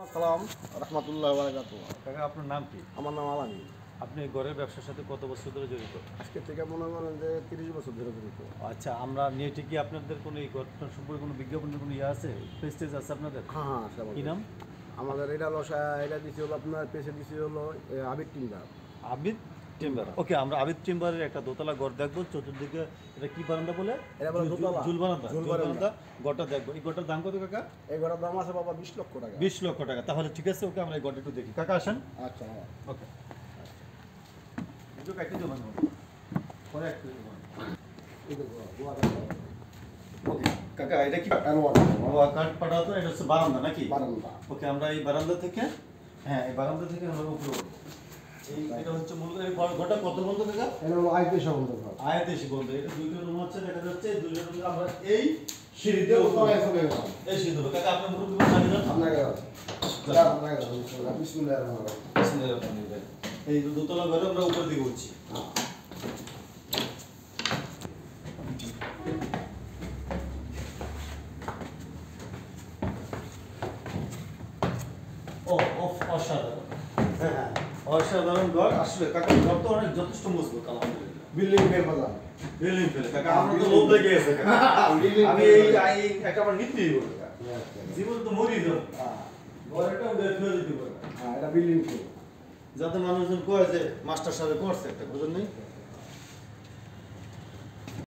সালাম রহমতুল্লাহ বারাকাতু। কাকা আপনার নাম কি? আমার নাম আলামি। আপনি ঘরের ব্যবসার সাথে কত বছর ধরে জড়িত? আজকে থেকে মনে করেন যে 30 বছর ধরে জড়িত। আচ্ছা, আমরা নেটে কি আপনাদের কোনো এই ঘটনা সম্পর্কে কোনো বিজ্ঞাপনের কোনো ইয়ে আছে, পেস্টেজ আছে আপনাদের? হ্যাঁ আছে কি নাম? আমাদের এটা হলো এটা দিছি হলো আপনার পেছে দিছি হলো আবির টিম্বার। আবিদ টিম্বার। ওকে, আমরা আবিদ টিম্বারের একটা দোতলা ঘর দেখবো। চতুর্দিকে এটা কি বারান্দা বলে? এটা বলে দোতলা। ঝুল বারান্দা। ঝুল ঝুল বারান্দা। বারান্দা ঘরটা দেখবো। এই ঘরটার দাম কত কাকা? এই ঘরের দাম আছে বাবা 20 লক্ষ টাকা। 20 লক্ষ টাকা। তাহলে ঠিক আছে, ওকে আমরা এই ঘরটা একটু দেখি। কাকা আসেন। আচ্ছা ওকে, একটু কাটি দেবেন পরে একটু দেবেন। এই দেখো ওকে কাকা, এটা কি বাবা কাঠ পাঠাতো? এটা হচ্ছে বারান্দা নাকি? বারান্দা। ওকে, আমরা এই বারান্দা থেকে, হ্যাঁ এই বারান্দা থেকে আমরা উপরে উঠবো। এই এটা হচ্ছে মূলত এই ঘরটা কত বন্ধ কাকা? এটা হলো আইতে সম্বন্ধ ঘর। আয়াতেশি বন্ধ। এটা দুইটা রুম আছে, দেখা যাচ্ছে এই দুইটা রুমে আমরা এই সিঁড়ি দিয়ে দিয়ে উপরে চলে গেলাম। এই সিঁড়ি দেবো। কাকা আপনার মুরব্বি জানি না আপনাকে বিসমিল্লাহির রহমানির রহিম। এই দোতলা ঘরে আমরা উপর দিকে উঠছি। ও অসাধারণ, হ্যাঁ অসাধারণ ঘর। আসলে কাকা ঘর তো অনেক যথেষ্ট মজবুত আলহামদুলিল্লাহ। বিল্ডিং এর বাজার। বিল্ডিং ফেলে কাকা, আমরা তো লোভ লেগে গেছে কাকা। আমি এই একেবারে নিতেই বলবো কাকা, জীবন তো মরি যাবে। ঘরটাও দেখে দিতে পারে হ্যাঁ এটা বিল্ডিং যাতে মানুষজন কয় যে মাস্টার সাহেব করছে একটা, বুঝলেন? নেই